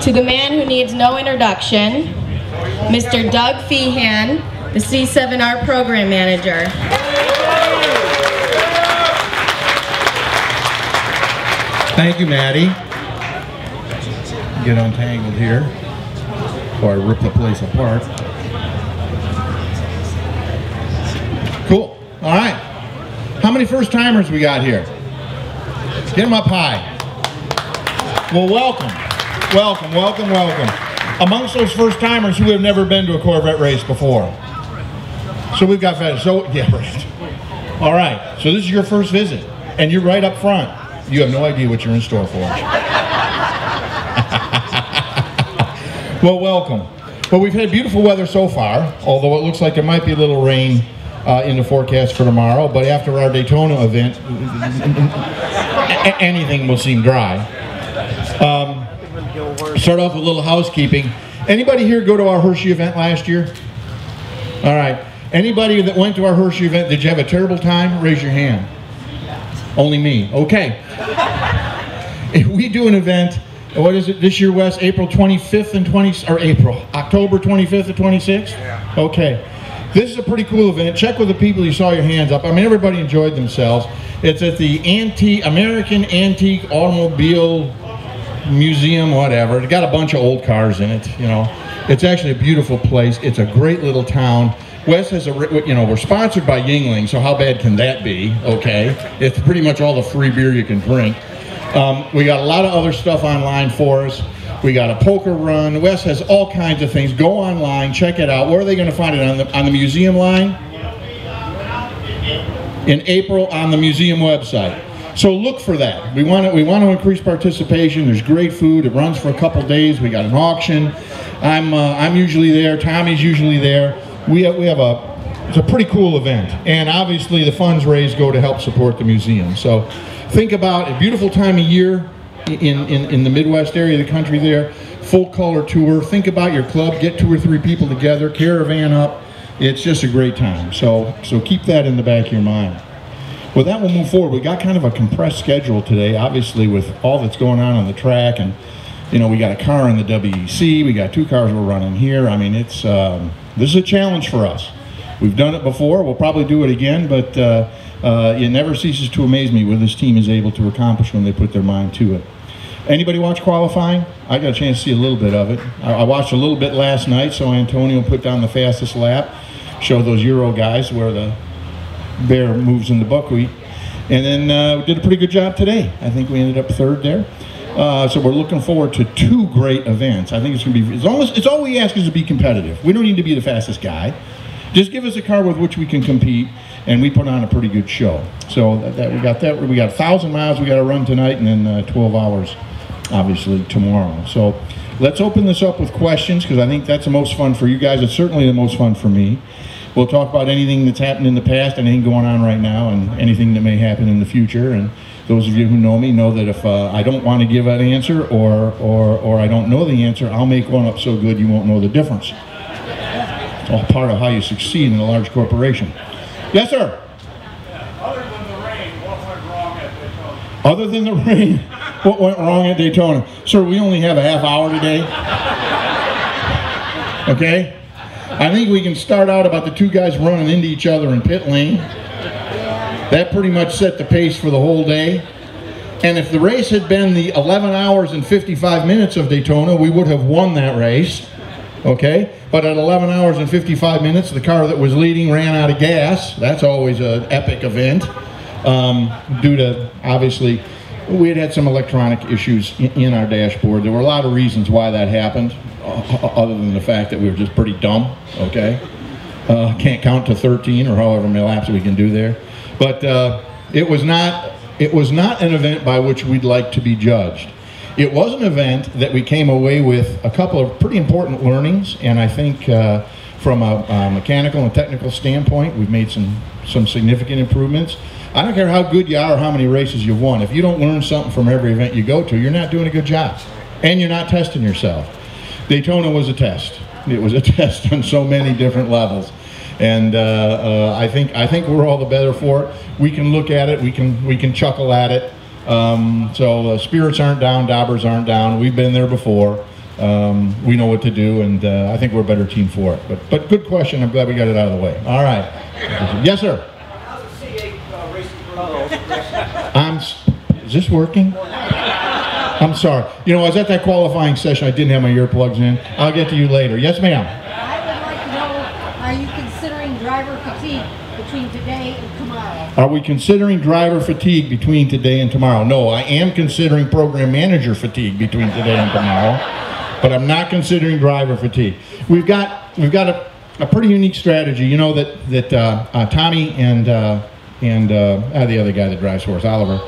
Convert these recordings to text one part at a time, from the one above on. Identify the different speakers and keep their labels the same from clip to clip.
Speaker 1: To the man who needs no introduction, Mr. Doug Fehan, the C7R Program Manager.
Speaker 2: Thank you, Maddie. Get untangled here before I rip the place apart. Cool. All right. How many first-timers we got here? Get them up high. Well, welcome. Welcome, welcome, welcome. Amongst those first-timers who have never been to a Corvette race before. So we've got, yeah, right. All right, so this is your first visit, and you're right up front. You have no idea what you're in store for. Well, welcome. Well, we've had beautiful weather so far, although it looks like there might be a little rain in the forecast for tomorrow, but after our Daytona event, anything will seem dry. Start off with a little housekeeping. Anybody here go to our Hershey event last year? All right. Anybody that went to our Hershey event, did you have a terrible time? Raise your hand. Only me. Okay. If we do an event, what is it this year, Wes? April 25th and October 25th and 26th? Yeah. Okay. This is a pretty cool event. Check with the people you saw your hands up. I mean, everybody enjoyed themselves. It's at the American Antique Automobile Museum, whatever. It got a bunch of old cars in it, you know. It's actually a beautiful place. It's a great little town. Wes has we're sponsored by Yingling, so how bad can that be? Okay. It's pretty much all the free beer you can drink. We got a lot of other stuff online for us. We got a poker run. Wes has all kinds of things. Go online, check it out. Where are they going to find it? On the museum line? In April on the museum website. So look for that. We want to increase participation. There's great food. It runs for a couple days. We got an auction. I'm usually there. Tommy's usually there. It's a pretty cool event. And obviously the funds raised go to help support the museum. So think about a beautiful time of year in the Midwest area of the country there. Full color tour. Think about your club. Get 2 or 3 people together. Caravan up. It's just a great time. So keep that in the back of your mind. With that, we'll move forward. We got kind of a compressed schedule today, obviously, with all that's going on the track. And, you know, we got a car in the WEC. We got 2 cars we're running here. I mean, this is a challenge for us. We've done it before. We'll probably do it again, but it never ceases to amaze me what this team is able to accomplish when they put their mind to it. Anybody watch qualifying? I got a chance to see a little bit of it. I watched a little bit last night, so Antonio put down the fastest lap, showed those Euro guys where the bear moves in the buckwheat, and then we did a pretty good job today. I think we ended up 3rd there. So we're looking forward to 2 great events. I think it's going to be, it's all we ask is to be competitive. We don't need to be the fastest guy. Just give us a car with which we can compete, and we put on a pretty good show. So we got 1,000 miles we got to run tonight, and then 12 hours, obviously, tomorrow. So let's open this up with questions, because I think that's the most fun for you guys. It's certainly the most fun for me. We'll talk about anything that's happened in the past, anything going on right now, and anything that may happen in the future. And those of you who know me know that if I don't want to give an answer or I don't know the answer, I'll make one up so good you won't know the difference. It's all part of how you succeed in a large corporation. Yes, sir?
Speaker 3: Other than the rain, what went wrong at Daytona?
Speaker 2: Other than the rain, what went wrong at Daytona? Sir, we only have a half hour today. Okay? I think we can start out about the 2 guys running into each other in pit lane. That pretty much set the pace for the whole day. And if the race had been the 11 hours and 55 minutes of Daytona, we would have won that race. Okay? But at 11 hours and 55 minutes, the car that was leading ran out of gas. That's always an epic event. Due to, obviously, we had some electronic issues in our dashboard. There were a lot of reasons why that happened, other than the fact that we were just pretty dumb, okay? Can't count to 13 or however many laps we can do there. But it was not an event by which we'd like to be judged. It was an event that we came away with a couple of pretty important learnings, and I think from a mechanical and technical standpoint, we've made some significant improvements. I don't care how good you are or how many races you've won. If you don't learn something from every event you go to, you're not doing a good job, and you're not testing yourself. Daytona was a test. It was a test on so many different levels, and I think we're all the better for it. We can look at it. We can chuckle at it. So spirits aren't down, daubers aren't down. We've been there before. We know what to do, and I think we're a better team for it. But good question. I'm glad we got it out of the way. All right. Yes, sir.
Speaker 3: How's the C8 racing program?
Speaker 2: Is this working? I'm sorry. You know, I was at that qualifying session. I didn't have my earplugs in. I'll get to you later. Yes, ma'am.
Speaker 4: I would like to know, are you considering driver fatigue between today and tomorrow?
Speaker 2: Are we considering driver fatigue between today and tomorrow? No, I am considering program manager fatigue between today and tomorrow, but I'm not considering driver fatigue. We've got a pretty unique strategy. You know that Tommy and the other guy that drives for us, Oliver.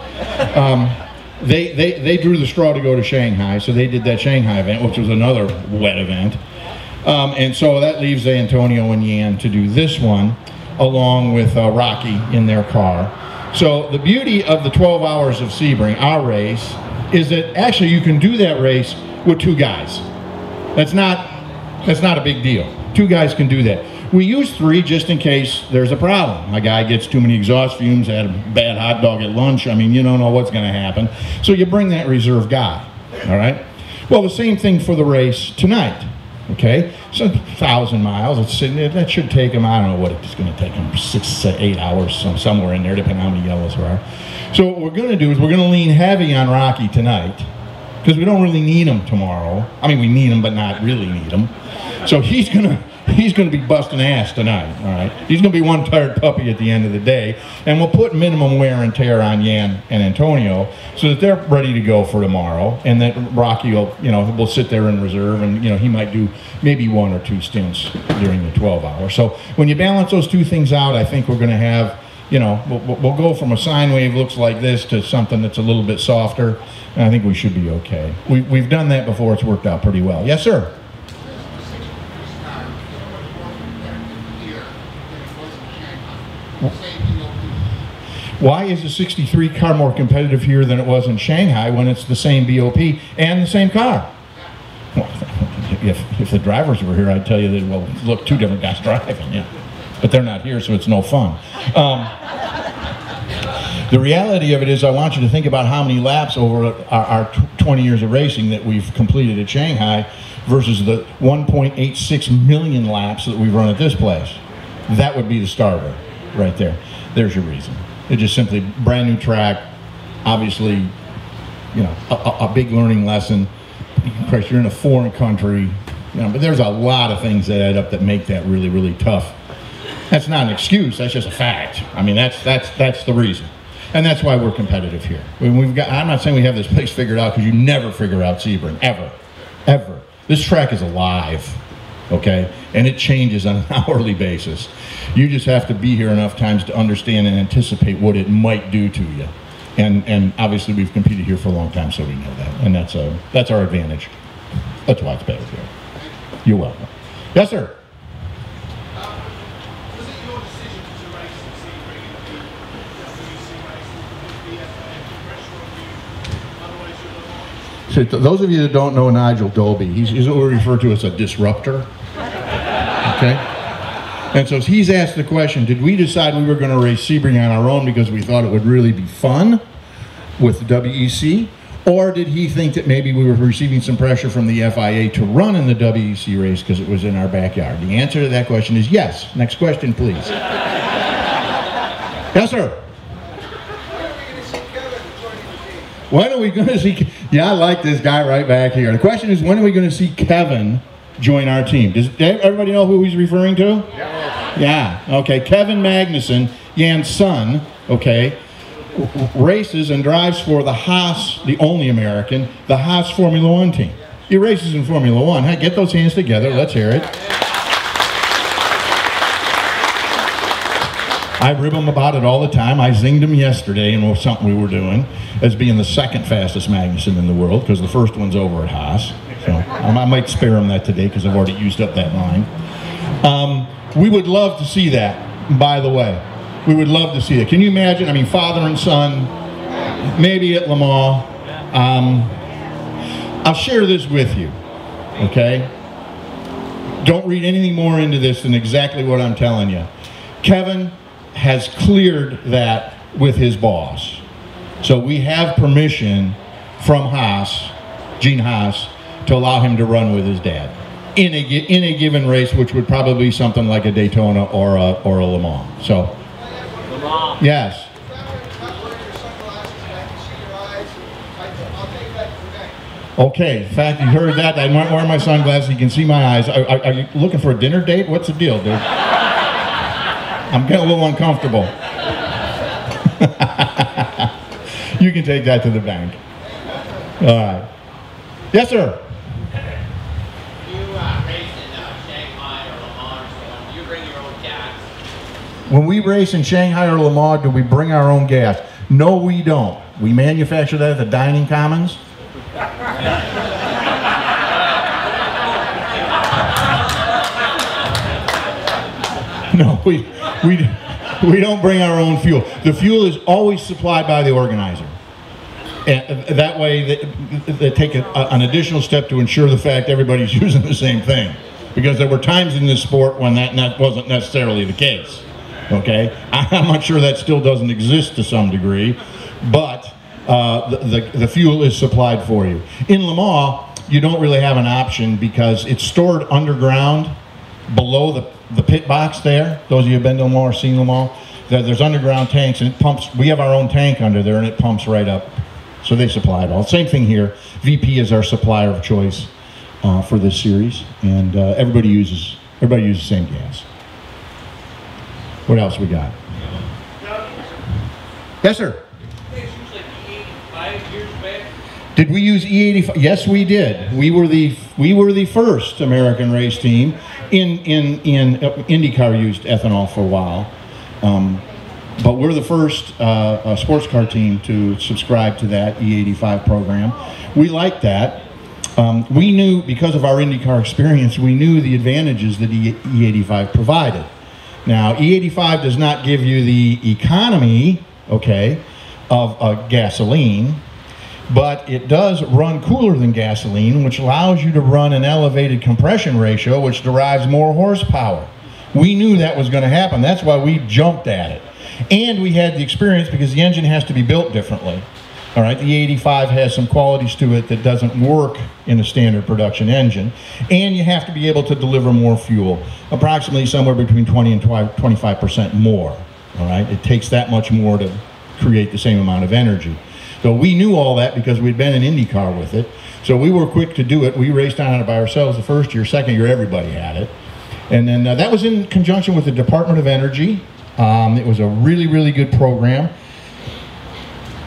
Speaker 2: They drew the straw to go to Shanghai, so they did that Shanghai event, which was another wet event. And so that leaves Antonio and Yan to do this one, along with Rocky in their car. So the beauty of the 12 Hours of Sebring, our race, is that actually you can do that race with 2 guys. That's not a big deal. 2 guys can do that. We use 3 just in case there's a problem. A guy gets too many exhaust fumes, had a bad hot dog at lunch. I mean, you don't know what's going to happen. So you bring that reserve guy, all right? Well, the same thing for the race tonight, okay? So 1,000 miles, that should take them, I don't know what it's going to take them, 6 to 8 hours, somewhere in there, depending on how many yellows there are. So what we're going to do is we're going to lean heavy on Rocky tonight, because we don't really need him tomorrow. I mean, we need him, but not really need him. So he's going to be busting ass tonight, all right? He's going to be one tired puppy at the end of the day, and we'll put minimum wear and tear on Yan and Antonio so that they're ready to go for tomorrow, and that Rocky will, will sit there in reserve, and, he might do maybe 1 or 2 stints during the 12 hours. So when you balance those 2 things out, I think we're going to have, we'll go from a sine wave looks like this to something that's a little bit softer, and I think we should be okay. We've done that before. It's worked out pretty well. Yes, sir? Why is the 63 car more competitive here than it was in Shanghai when it's the same BOP and the same car? Well, if the drivers were here, I'd tell you that, well, look, 2 different guys driving, yeah. But they're not here, so it's no fun. The reality of it is I want you to think about how many laps over our 20 years of racing that we've completed at Shanghai versus the 1.86 million laps that we've run at this place. That would be the starter right there. There's your reason. It's just simply brand new track, obviously, a big learning lesson. Of course, you're in a foreign country, but there's a lot of things that add up that make that really, really tough. That's not an excuse, that's just a fact. I mean, that's the reason. And that's why we're competitive here. I'm not saying we have this place figured out, because you never figure out Sebring, ever, ever. This track is alive, okay? And it changes on an hourly basis. You just have to be here enough times to understand and anticipate what it might do to you. And obviously we've competed here for a long time, so we know that. And that's our advantage. That's why it's better here. You're welcome. Yes, sir?
Speaker 3: Was it your decision to race the Sebring in the WC race?
Speaker 2: So those of you that don't know Nigel Dolby, he's what we refer to as a disruptor. Okay? And so he's asked the question, did we decide we were going to race Sebring on our own because we thought it would really be fun with the WEC? Or did he think that maybe we were receiving some pressure from the FIA to run in the WEC race because it was in our backyard? The answer to that question is yes. Next question, please. Yes, sir? When are we going to see, yeah, I like this guy right back here. The question is, when are we going to see Kevin join our team? Does everybody know who he's referring to? Yeah, okay. Kevin Magnussen, Jan's son, okay, races and drives for the Haas, the only American, the Haas Formula One team. He races in Formula One. Hey, get those hands together. Let's hear it. I rib him about it all the time. I zinged him yesterday in something we were doing as being the 2nd fastest Magnussen in the world, because the first one's over at Haas. So I might spare him that today because I've already used up that line. We would love to see that, by the way. We would love to see that. Can you imagine? I mean, father and son, maybe at Le Mans. I'll share this with you, okay? Don't read anything more into this than exactly what I'm telling you. Kevin has cleared that with his boss. So we have permission from Haas, Gene Haas, to allow him to run with his dad in a given race, which would probably be something like a Daytona or a Le Mans. So,
Speaker 3: Le Mans.
Speaker 2: yes. Okay, in fact, you heard that. I'm not wearing my sunglasses. You can see my eyes. Are you looking for a dinner date? What's the deal, dude? I'm getting a little uncomfortable. You can take that to the bank. All right. Yes, sir.
Speaker 5: You race in Shanghai or Le Mans, so do you bring your own gas?
Speaker 2: When we race in Shanghai or Le Mans, do we bring our own gas? No, we don't. We manufacture that at the dining commons. No, we don't bring our own fuel. The fuel is always supplied by the organizer. And that way they take an additional step to ensure the fact everybody's using the same thing. Because there were times in this sport when that wasn't necessarily the case. Okay? I'm not sure that still doesn't exist to some degree, but the fuel is supplied for you. In Le Mans, you don't really have an option because it's stored underground below the pit box there. Those of you who have been to Le Mans or seen Le Mans, there's underground tanks and it pumps. We have our own tank under there and it pumps right up. So they supply it all. Same thing here. VP is our supplier of choice for this series, and everybody uses the same gas. What else we got? Yes, sir. Did we use E85? Yes, we did. We were the first American race team in IndyCar used ethanol for a while, but we're the first sports car team to subscribe to that E85 program. We liked that. We knew, because of our IndyCar experience, we knew the advantages that E85 provided. Now, E85 does not give you the economy, okay, of gasoline, but it does run cooler than gasoline, which allows you to run an elevated compression ratio, which derives more horsepower. We knew that was going to happen. That's why we jumped at it. And we had the experience because the engine has to be built differently. All right, the 85 has some qualities to it that doesn't work in a standard production engine. And you have to be able to deliver more fuel, approximately somewhere between 20 and 25% more. All right, it takes that much more to create the same amount of energy. So we knew all that because we'd been in IndyCar with it. So we were quick to do it. We raced on it by ourselves the first year. Second year, everybody had it. And then that was in conjunction with the Department of Energy. It was a really, really good program.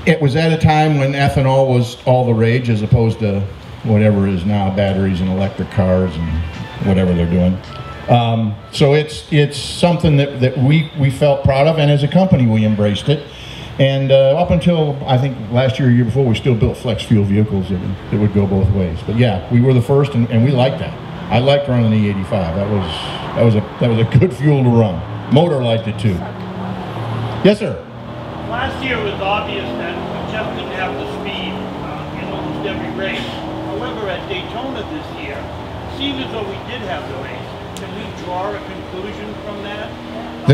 Speaker 2: It was at a time when ethanol was all the rage as opposed to whatever it is now, batteries and electric cars and whatever they're doing. So it's something that we felt proud of, and as a company we embraced it. And up until, I think, last year or year before, we still built flex fuel vehicles that would go both ways. But yeah, we were the first, and we liked that. I liked running the E85. That was a good fuel to run. Motor liked it too. Yes, sir.
Speaker 3: Last year it was obvious that we just didn't have the speed in almost every race. However, at Daytona this year, it seemed as though we did have the race. Can we draw a conclusion from that?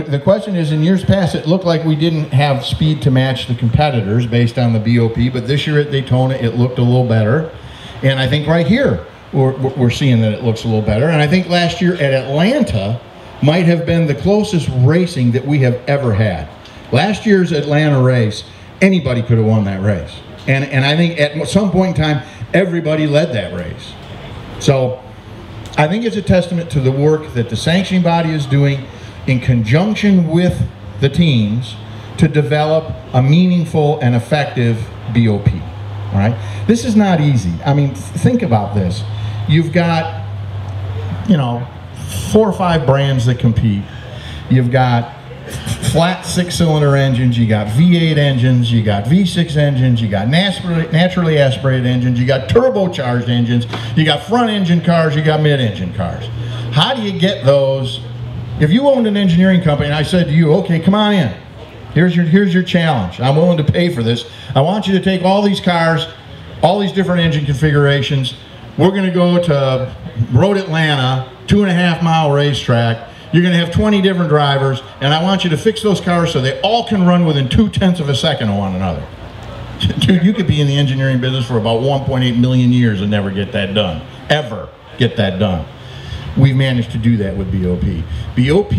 Speaker 2: The question is, in years past, it looked like we didn't have speed to match the competitors based on the BOP, but this year at Daytona, it looked a little better. And I think right here, we're seeing that it looks a little better. And I think last year at Atlanta might have been the closest racing that we have ever had. Last year's Atlanta race, anybody could have won that race. And I think at some point in time, everybody led that race. So I think it's a testament to the work that the sanctioning body is doing in conjunction with the teams to develop a meaningful and effective BOP. All right? This is not easy. I mean, think about this. You've got, 4 or 5 brands that compete. You've got flat 6-cylinder engines, you got V8 engines, you got V6 engines, you got naturally aspirated engines, you got turbocharged engines, you got front engine cars, you got mid-engine cars. How do you get those? If you owned an engineering company and I said to you, okay, come on in, here's your challenge, I'm willing to pay for this, I want you to take all these cars, all these different engine configurations, we're going to go to Road Atlanta, 2.5-mile racetrack, you're going to have 20 different drivers, and I want you to fix those cars so they all can run within 0.2 of a second of one another. Dude, you could be in the engineering business for about 1.8 million years and never get that done. ever get that done. We've managed to do that with BOP. BOP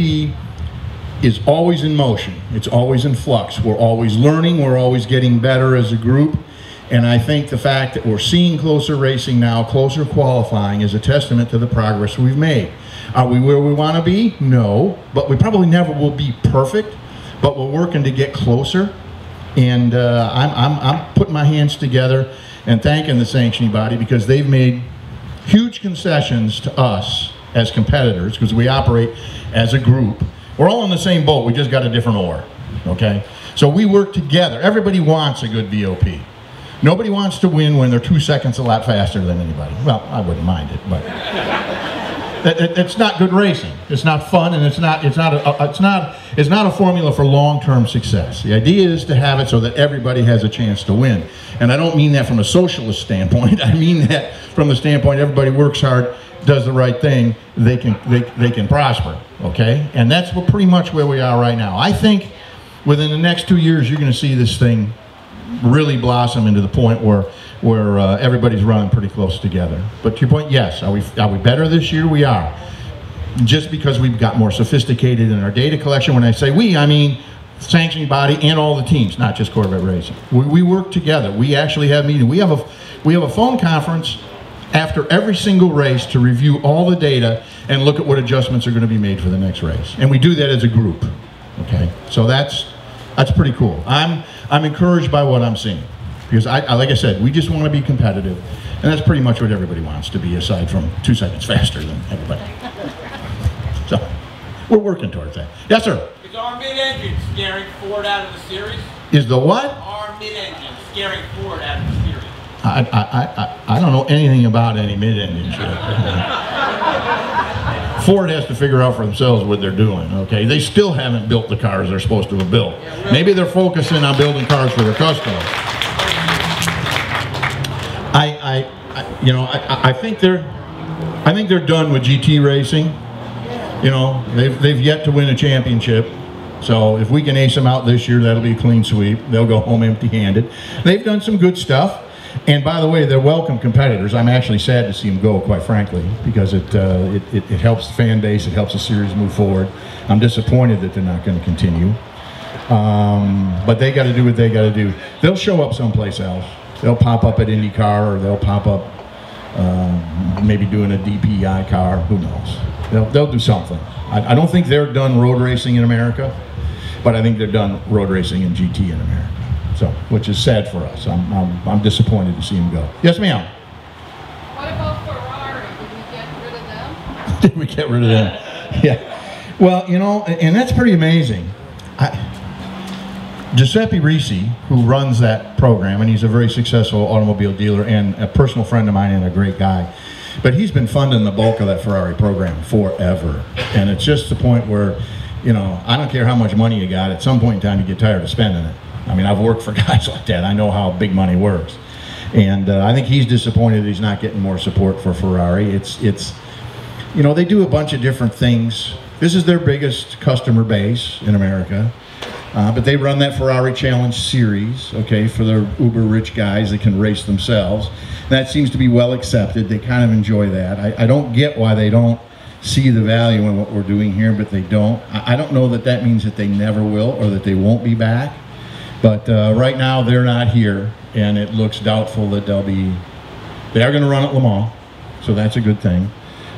Speaker 2: is always in motion. It's always in flux. We're always learning. We're always getting better as a group. And I think the fact that we're seeing closer racing now, closer qualifying, is a testament to the progress we've made. Are we where we want to be? No, but we probably never will be perfect, but we're working to get closer. And I'm putting my hands together and thanking the sanctioning body, because they've made huge concessions to us as competitors, because we operate as a group. We're all in the same boat, we just got a different oar, okay? So we work together. Everybody wants a good BOP. Nobody wants to win when they're 2 seconds a lap faster than anybody. Well, I wouldn't mind it, but it's not good racing. It's not fun, and it's not a formula for long-term success. The idea is to have it so that everybody has a chance to win. And I don't mean that from a socialist standpoint. I mean that from the standpoint everybody works hard, does the right thing, they can prosper, okay? And that's pretty much where we are right now. I think within the next 2 years, you're going to see this thing really blossom into the point where everybody's running pretty close together. But to your point, yes, are we better this year? We are. Just because we've got more sophisticated in our data collection. When I say we, I mean sanctioning body and all the teams, not just Corvette Racing. We work together. We actually have meetings. We have a phone conference after every single race to review all the data and look at what adjustments are going to be made for the next race. And we do that as a group. Okay, so that's pretty cool. I'm encouraged by what I'm seeing, because like I said, we just want to be competitive, and that's pretty much what everybody wants to be, aside from 2 seconds faster than everybody. So we're working towards that. Yes, sir.
Speaker 5: Is our mid-engine scaring Ford out of the series?
Speaker 2: Is the what?
Speaker 5: Our mid-engine scaring Ford out of the series.
Speaker 2: I don't know anything about any mid-engine shit. Ford has to figure out for themselves what they're doing, okay? They still haven't built the cars they're supposed to have built. Maybe they're focusing on building cars for their customers. I think they're done with GT racing. You know, they've yet to win a championship. So if we can ace them out this year, that'll be a clean sweep. They'll go home empty-handed. They've done some good stuff. And by the way, they're welcome competitors. I'm actually sad to see them go, quite frankly, because it helps the fan base, it helps the series move forward. I'm disappointed that they're not going to continue. But they got to do what they got to do. They'll show up someplace else. They'll pop up at IndyCar, or they'll pop up maybe doing a DPI car. Who knows? They'll do something. I don't think they're done road racing in America, but I think they're done road racing in GT in America. So, which is sad for us. I'm disappointed to see him go. Yes, ma'am.
Speaker 4: What about Ferrari? Did we get rid of them?
Speaker 2: Did we get rid of them? Yeah. Well, you know, and that's pretty amazing. Giuseppe Risi, who runs that program, and he's a very successful automobile dealer and a personal friend of mine and a great guy, but he's been funding the bulk of that Ferrari program forever. And it's just the point where, you know, I don't care how much money you got, at some point in time you get tired of spending it. I mean, I've worked for guys like that. I know how big money works. And I think he's disappointed that he's not getting more support for Ferrari. It's you know, they do a bunch of different things. This is their biggest customer base in America. But they run that Ferrari Challenge Series, okay, for the uber rich guys that can race themselves. That seems to be well accepted. They kind of enjoy that. I don't get why they don't see the value in what we're doing here, but they don't. I don't know that that means that they never will or that they won't be back. But right now they're not here, and it looks doubtful that they are going to run at Le Mans, so that's a good thing.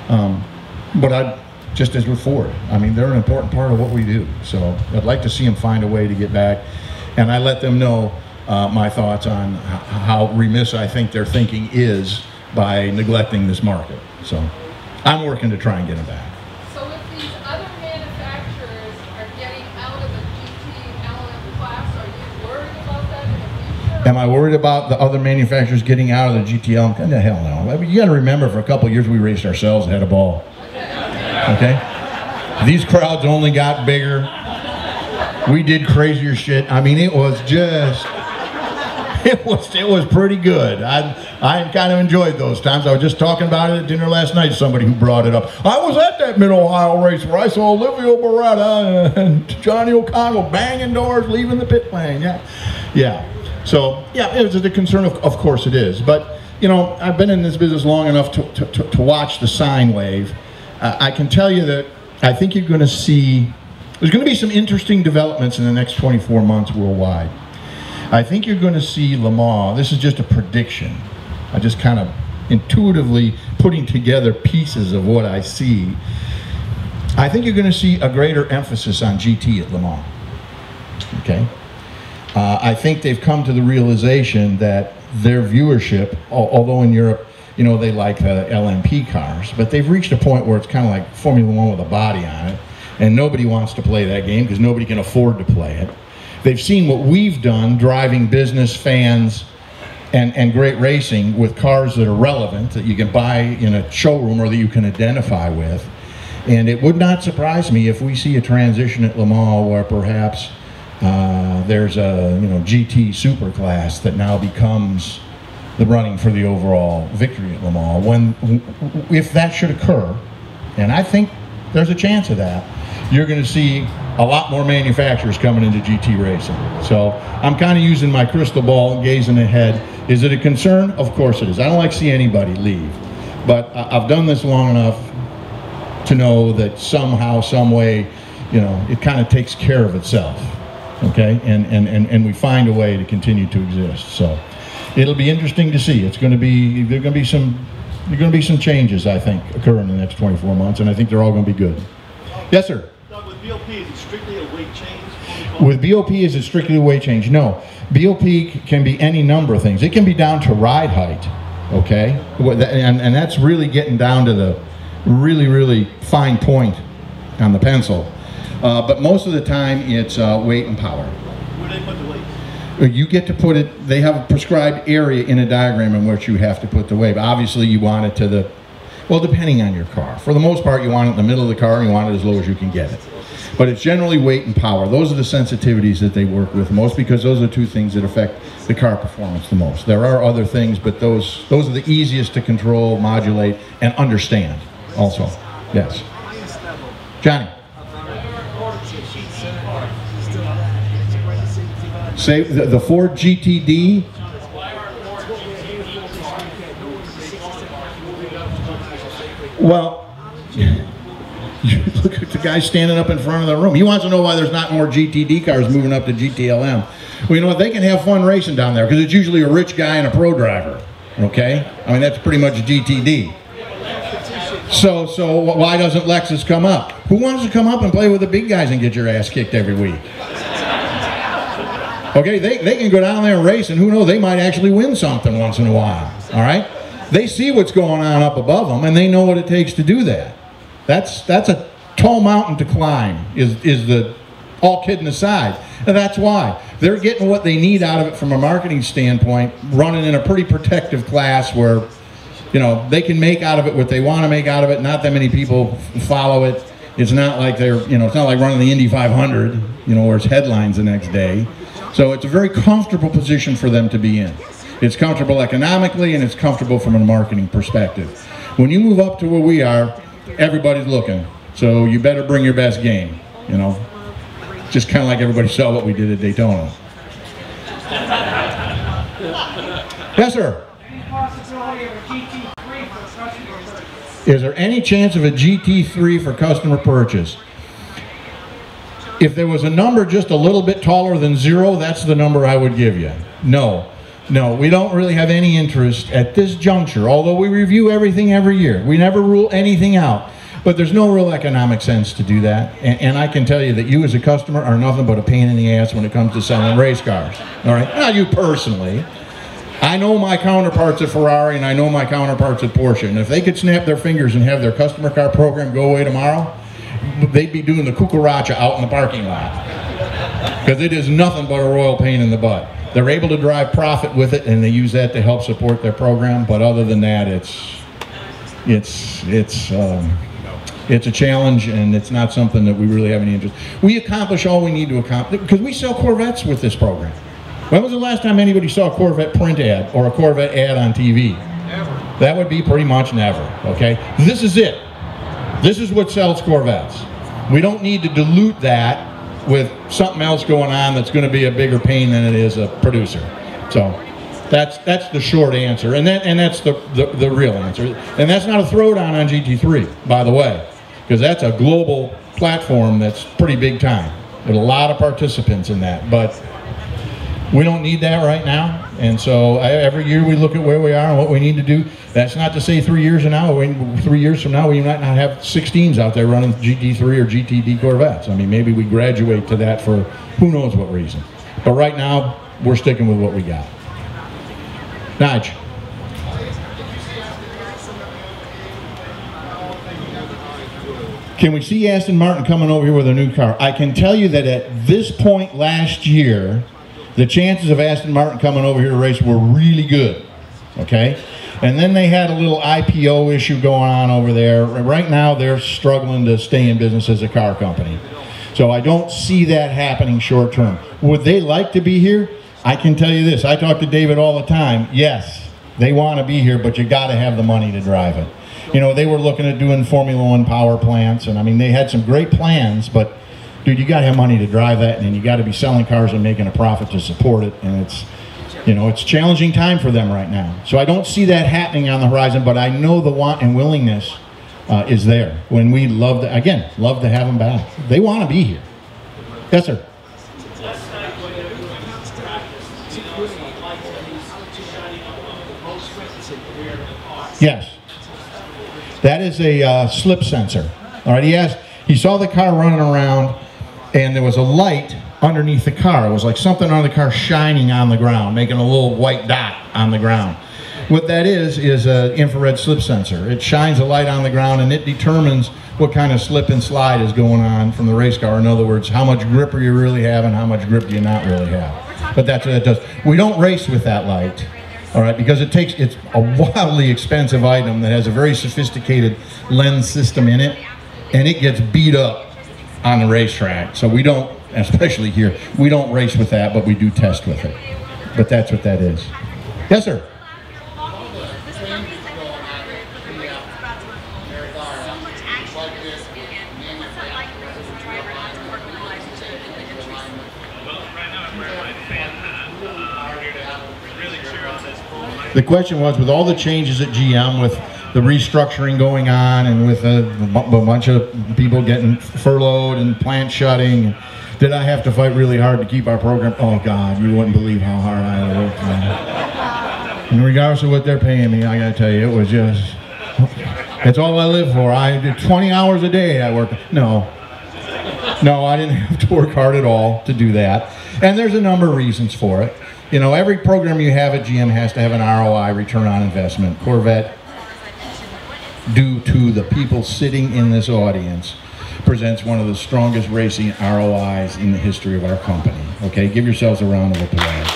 Speaker 2: But just as with Ford, I mean, they're an important part of what we do. So I'd like to see them find a way to get back, and I let them know my thoughts on how remiss I think their thinking is by neglecting this market. So I'm working to try and get them back.
Speaker 6: So if these other manufacturers are getting out of the GTLM class, are you worried about that in the future?
Speaker 2: Am I worried about the other manufacturers getting out of the GTLM? What the hell no. I mean, you got to remember, for a couple of years we raced ourselves and had a ball. Okay? These crowds only got bigger. We did crazier shit. I mean, it was just, it was pretty good. I kind of enjoyed those times. I was just talking about it at dinner last night to somebody who brought it up. I was at that Mid-Ohio race where I saw Olivia Beretta and Johnny O'Connell banging doors, leaving the pit lane. Yeah. So, yeah, it was a concern, of course it is. But you know, I've been in this business long enough to watch the sine wave. I can tell you that I think you're going to see, there's going to be some interesting developments in the next 24 months worldwide. I think you're going to see Le Mans, this is just a prediction, I just kind of intuitively putting together pieces of what I see. I think you're going to see a greater emphasis on GT at Le Mans. Okay? I think they've come to the realization that their viewership, although in Europe, you know, they like the LMP cars, but they've reached a point where it's kind of like Formula One with a body on it, and nobody wants to play that game because nobody can afford to play it. They've seen what we've done, driving business fans and great racing with cars that are relevant, that you can buy in a showroom or that you can identify with. And it would not surprise me if we see a transition at Le Mans where perhaps there's a GT super class that now becomes the running for the overall victory at Le Mans. If that should occur, and I think there's a chance of that, you're going to see a lot more manufacturers coming into GT racing. So I'm kind of using my crystal ball and gazing ahead. Is it a concern? Of course it is. I don't like to see anybody leave, but I've done this long enough to know that somehow, some way, it kind of takes care of itself. Okay, and we find a way to continue to exist. So it'll be interesting to see. There's going to be some changes, I think, occur in the next 24 months, and I think they're all going to be good. Yes, sir.
Speaker 7: Doug, with BOP, is it strictly a weight change?
Speaker 2: With BOP, is it strictly a weight change? No. BOP can be any number of things. It can be down to ride height. Okay, and that's really getting down to the really fine point on the pencil. But most of the time it's weight and power.
Speaker 7: Where do they put the weight?
Speaker 2: You get to put it, they have a prescribed area in a diagram in which you have to put the weight. Obviously you want it to the, well, depending on your car. For the most part you want it in the middle of the car and you want it as low as you can get it. But it's generally weight and power. Those are the sensitivities that they work with most, because those are the two things that affect the car performance the most. There are other things, but those are the easiest to control, modulate, and understand also. Yes. Johnny. Say the Ford GTD. Well, you look at the guy standing up in front of the room. He wants to know why there's not more GTD cars moving up to GTLM. Well, you know what? They can have fun racing down there because it's usually a rich guy and a pro driver. Okay? I mean, that's pretty much GTD. So why doesn't Lexus come up? Who wants to come up and play with the big guys and get your ass kicked every week? Okay, they can go down there and race, and who knows, they might actually win something once in a while, all right? They see what's going on up above them, and they know what it takes to do that. That's a tall mountain to climb, is the, all kidding aside. And that's why. They're getting what they need out of it from a marketing standpoint, running in a pretty protective class where, they can make out of it what they want to make out of it. Not that many people follow it. It's not like they're, it's not like running the Indy 500, where it's headlines the next day. So it's a very comfortable position for them to be in. It's comfortable economically and it's comfortable from a marketing perspective. When you move up to where we are, everybody's looking. So you better bring your best game, Just kind of like everybody saw what we did at Daytona. Yes, sir.
Speaker 8: Any possibility of a GT3 for customer purchase?
Speaker 2: Is there any chance of a GT3 for customer purchase? If there was a number just a little bit taller than 0, that's the number I would give you. No, we don't really have any interest at this juncture, although we review everything every year. We never rule anything out, but there's no real economic sense to do that. And I can tell you that you as a customer are nothing but a pain in the ass when it comes to selling race cars. All right, not you personally. I know my counterparts at Ferrari and I know my counterparts at Porsche, and if they could snap their fingers and have their customer car program go away tomorrow, they'd be doing the cucaracha out in the parking lot, because it is nothing but a royal pain in the butt. They're able to drive profit with it, and they use that to help support their program. But other than that, it's a challenge, and it's not something that we really have any interest. We accomplish all we need to accomplish because we sell Corvettes with this program. When was the last time anybody saw a Corvette print ad or a Corvette ad on TV? Never. That would be pretty much never. Okay, this is it. This is what sells Corvettes. We don't need to dilute that with something else going on that's going to be a bigger pain than it is a producer. So, That's the short answer, and that's the real answer. And that's not a throwdown on GT3, by the way, because that's a global platform that's pretty big time. There's a lot of participants in that, but we don't need that right now. And so every year we look at where we are and what we need to do. That's not to say 3 years from now, we might not have 16s out there running GT3 or GTD Corvettes. I mean, maybe we graduate to that for who knows what reason. But right now, we're sticking with what we got. Nige. Can we see Aston Martin coming over here with a new car? I can tell you that at this point last year, the chances of Aston Martin coming over here to race were really good, okay? And then they had a little IPO issue going on over there. Right now, they're struggling to stay in business as a car company. So I don't see that happening short term. Would they like to be here? I can tell you this, I talk to David all the time. Yes, they want to be here, but you got to have the money to drive it. You know, they were looking at doing Formula One power plants, and I mean, they had some great plans, but dude, you got to have money to drive that, and you got to be selling cars and making a profit to support it, and it's, you know, it's a challenging time for them right now. So I don't see that happening on the horizon, but I know the want and willingness is there. When we love to, again, love to have them back. They want to be here. Yes, sir. Yes. That is a slip sensor. All right, he saw the car running around, and there was a light underneath the car. It was like something on the car shining on the ground, making a little white dot on the ground. What that is an infrared slip sensor. It shines a light on the ground, and it determines what kind of slip and slide is going on from the race car. In other words, how much grip are you really having, how much grip do you not really have. But that's what it does. We don't race with that light. All right, because it's a wildly expensive item that has a very sophisticated lens system in it, and it gets beat up on the racetrack. So we don't, especially here, we don't race with that, but we do test with it. But that's what that is. Yes, sir. The question was, with all the changes at GM, with the restructuring going on, and with a bunch of people getting furloughed and plant shutting, did I have to fight really hard to keep our program? Oh God, you wouldn't believe how hard I had to work, man. In regards to what they're paying me, I gotta tell you, it was just, it's all I live for. I did 20 hours a day I worked. No, I didn't have to work hard at all to do that. And there's a number of reasons for it. You know, every program you have at GM has to have an ROI, return on investment. Corvette, due to the people sitting in this audience, presents one of the strongest racing ROIs in the history of our company. Okay, give yourselves a round of applause.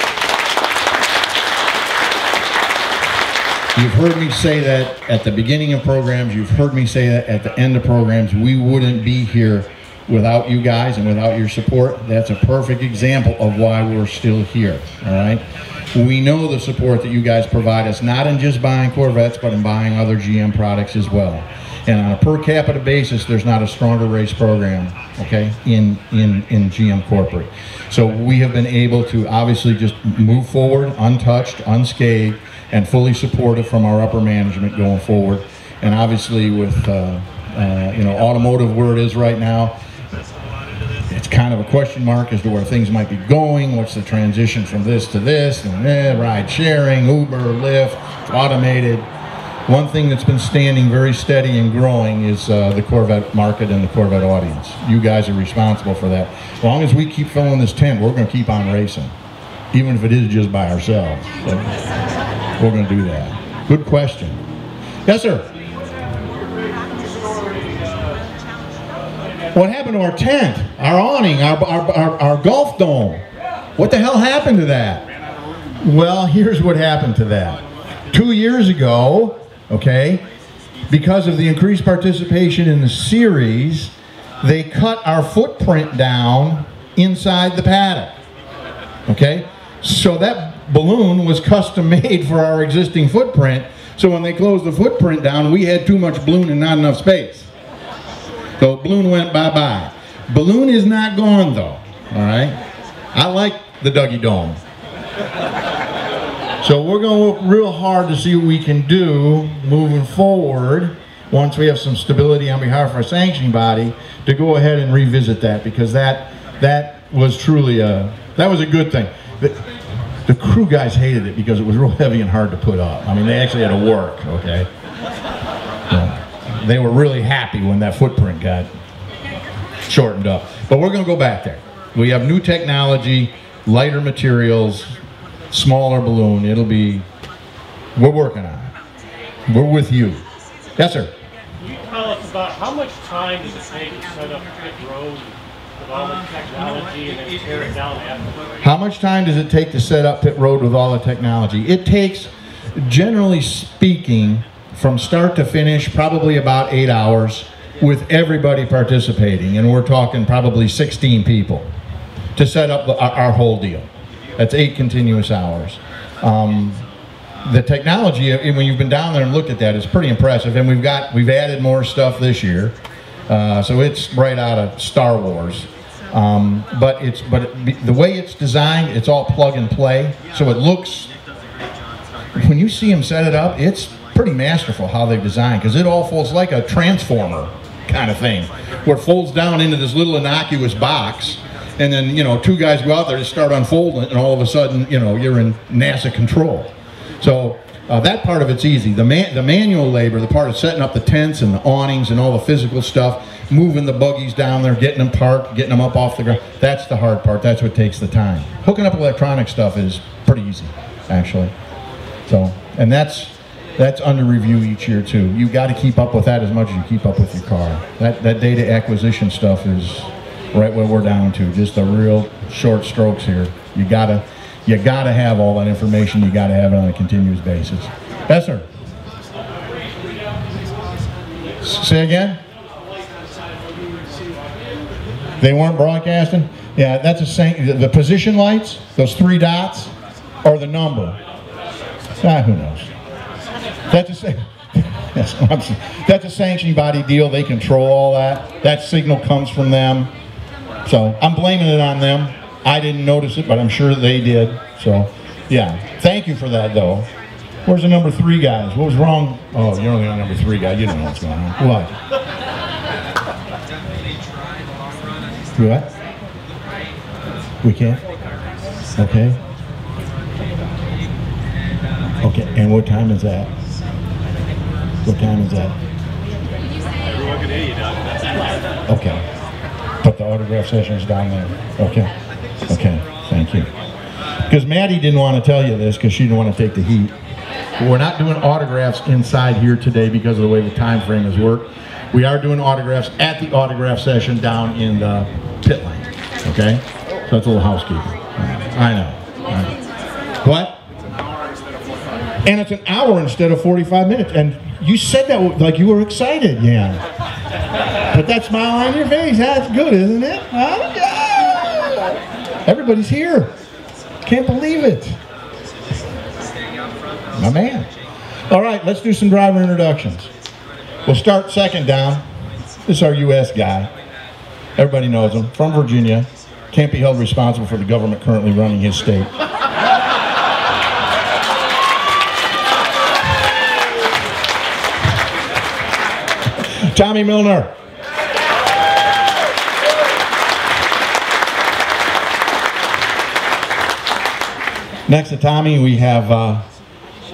Speaker 2: You've heard me say that at the beginning of programs, you've heard me say that at the end of programs. We wouldn't be here without you guys and without your support. That's a perfect example of why we're still here, all right? We know the support that you guys provide us, not in just buying Corvettes, but in buying other GM products as well. And on a per capita basis, there's not a stronger race program, okay, in GM corporate. So we have been able to obviously just move forward, untouched, unscathed, and fully supported from our upper management going forward. And obviously with, you know, automotive where it is right now, it's kind of a question mark as to where things might be going. What's the transition from this to this? And ride sharing, Uber, Lyft, automated. One thing that's been standing very steady and growing is the Corvette market and the Corvette audience. You guys are responsible for that. As long as we keep filling this tent, we're going to keep on racing, even if it is just by ourselves. So we're going to do that. Good question. Yes, sir. What happened to our tent, our awning, our golf dome? What the hell happened to that? Well, here's what happened to that. 2 years ago, okay, because of the increased participation in the series, they cut our footprint down inside the paddock, okay? So that balloon was custom made for our existing footprint, so when they closed the footprint down, we had too much balloon and not enough space. So balloon went bye-bye. Balloon is not gone though, all right? I like the Dougie Dome. So we're going to work real hard to see what we can do moving forward once we have some stability on behalf of our sanctioning body to go ahead and revisit that, because that was truly that was a good thing. The crew guys hated it because it was real heavy and hard to put up. I mean, they actually had to work, okay? So they were really happy when that footprint got shortened up. But we're going to go back there. We have new technology, lighter materials, smaller balloon. We're working on it. We're with you. Yes, sir.
Speaker 3: Can you tell us about how much time does it take to set up a pit road with all the technology and then tear it down afterwards?
Speaker 2: How much time does it take to set up pit road with all the technology? It takes, generally speaking, from start to finish, probably about 8 hours with everybody participating. And we're talking probably 16 people to set up our whole deal. That's 8 continuous hours. The technology, when you've been down there and looked at that, is pretty impressive. And we've added more stuff this year, so it's right out of Star Wars. But the way it's designed, it's all plug and play. So it looks, when you see them set it up, it's pretty masterful how they've designed, because it all folds like a transformer kind of thing, where it folds down into this little innocuous box. And then, 2 guys go out there to start unfolding it, and all of a sudden, you're in NASA control. So that part of it's easy. The manual labor, the part of setting up the tents and the awnings and all the physical stuff, moving the buggies down there, getting them parked, getting them up off the ground, that's the hard part. That's what takes the time. Hooking up electronic stuff is pretty easy, actually. So, and that's under review each year too. You got to keep up with that as much as you keep up with your car. That data acquisition stuff is right where we're down to, just the real short strokes here. You gotta have all that information. You gotta have it on a continuous basis. Yes, sir. Say again? They weren't broadcasting? Yeah, that's the position lights, those 3 dots, or the number. Who knows? That's a sanctioning body deal. They control all that. That signal comes from them. So I'm blaming it on them. I didn't notice it, but I'm sure they did. So, yeah. Thank you for that, though. Where's the number 3 guys? What was wrong? Oh, you're only on number 3 guy. You don't know what's going on. What? What? We can't? Okay. Okay, and what time is that? What time is that?
Speaker 7: Everyone can hear you now.
Speaker 2: Okay. But the autograph session is down there. Okay. Okay, thank you. Because Maddie didn't want to tell you this because she didn't want to take the heat. But we're not doing autographs inside here today because of the way the time frame has worked. We are doing autographs at the autograph session down in the pit lane. Okay? So that's a little housekeeping. I know. What? And it's an hour instead of 45 minutes. And you said that like you were excited, yeah. Put that smile on your face. That's good, isn't it? Huh? Yeah. Everybody's here. Can't believe it. My man. All right, let's do some driver introductions. We'll start second down. This is our U.S. guy. Everybody knows him. From Virginia. Can't be held responsible for the government currently running his state. Tommy Milner. Next to Tommy, we have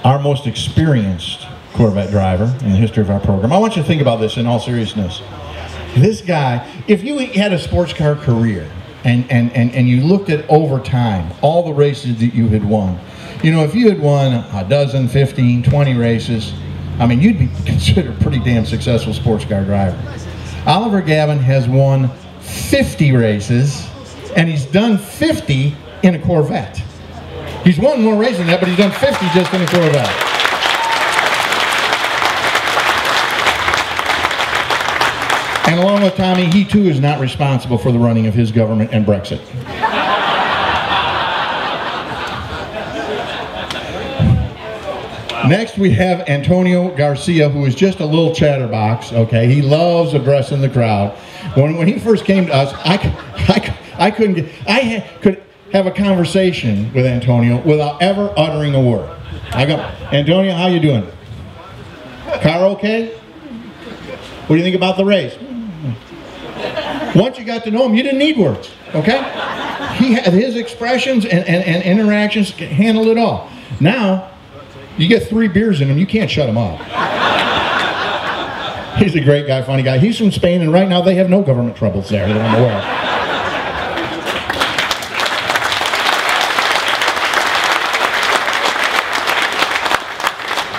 Speaker 2: our most experienced Corvette driver in the history of our program. I want you to think about this in all seriousness. This guy, if you had a sports car career and you looked at over time, all the races that you had won, if you had won a dozen, 15, 20 races, I mean, you'd be considered a pretty damn successful sports car driver. Oliver Gavin has won 50 races, and he's done 50 in a Corvette. He's won more races than that, but he's done 50 just in a Corvette. And along with Tommy, he too is not responsible for the running of his government and Brexit. Next we have Antonio Garcia, who is just a little chatterbox, okay? He loves addressing the crowd. When he first came to us, have a conversation with Antonio without ever uttering a word. I go, Antonio, how you doing? Car okay? What do you think about the race? Once you got to know him, you didn't need words, okay? He had his expressions and interactions, handled it all. Now, you get 3 beers in him, you can't shut him up. He's a great guy, funny guy. He's from Spain, and right now they have no government troubles there that I'm aware of.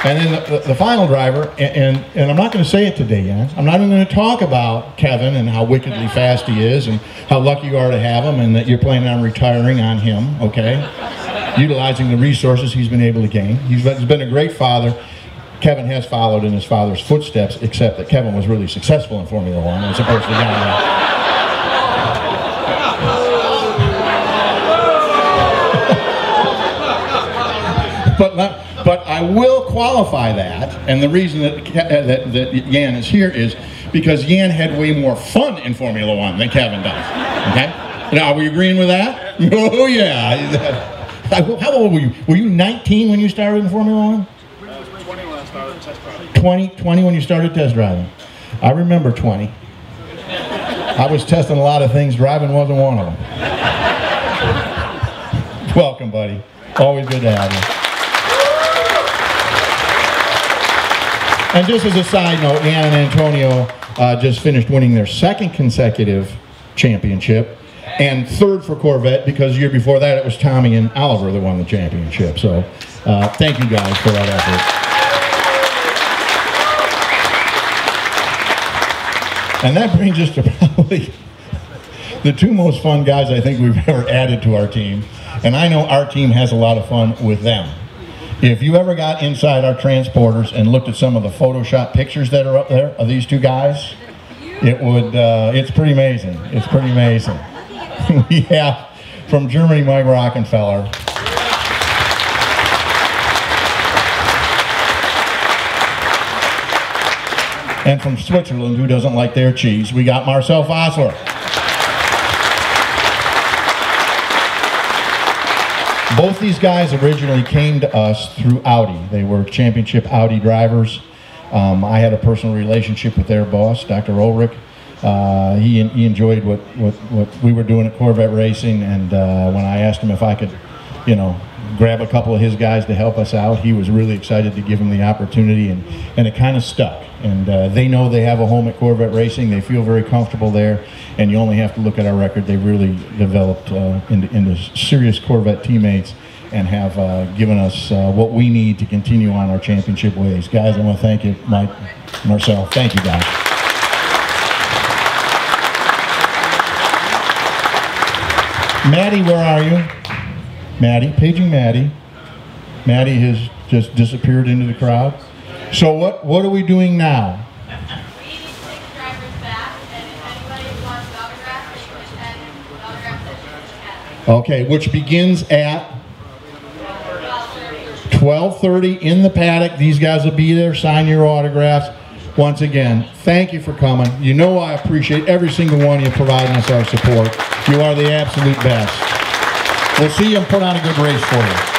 Speaker 2: And then the final driver, and I'm not going to say it today, Jan. I'm not even going to talk about Kevin and how wickedly fast he is and how lucky you are to have him and that you're planning on retiring on him, okay? Utilizing the resources he's been able to gain. He's been a great father. Kevin has followed in his father's footsteps, except that Kevin was really successful in Formula One as opposed to Jan. But I will qualify that, and the reason that Jan is here is because Jan had way more fun in Formula One than Kevin does. Okay? Now, are we agreeing with that? Oh yeah. How old were you? Were you 19 when you started in Formula One?
Speaker 7: 20 when I started test driving.
Speaker 2: 20 when you started test driving. I remember 20. I was testing a lot of things. Driving wasn't one of them. Welcome, buddy. Always good to have you. And just as a side note, Jan and Antonio just finished winning their 2nd consecutive championship and 3rd for Corvette, because the year before that it was Tommy and Oliver that won the championship. So thank you guys for that effort. And that brings us to probably the 2 most fun guys I think we've ever added to our team. And I know our team has a lot of fun with them. If you ever got inside our transporters and looked at some of the Photoshop pictures that are up there of these 2 guys, it's pretty amazing. It's pretty amazing. We have from Germany, Mike Rockenfeller. And from Switzerland, who doesn't like their cheese, we got Marcel Fossler. Both these guys originally came to us through Audi. They were championship Audi drivers. I had a personal relationship with their boss, Dr. Ulrich. He enjoyed what we were doing at Corvette Racing, and when I asked him if I could, grab a couple of his guys to help us out, he was really excited to give him the opportunity, and it kind of stuck. And they know they have a home at Corvette Racing. They feel very comfortable there, and you only have to look at our record. They really developed into serious Corvette teammates and have given us what we need to continue on our championship ways. Guys, I want to thank you, Mike, Marcel. Thank you, guys. Maddie, where are you? Maddie, paging Maddie. Maddie has just disappeared into the crowd. So what are we doing now?
Speaker 6: We need 6 drivers back, and if anybody wants autographs, they can attend autograph sessions at.
Speaker 2: Okay, which begins at 12:30 in the paddock. These guys will be there, sign your autographs. Once again, thank you for coming. You know I appreciate every single one of you providing us our support. You are the absolute best. We'll see you and put on a good race for you.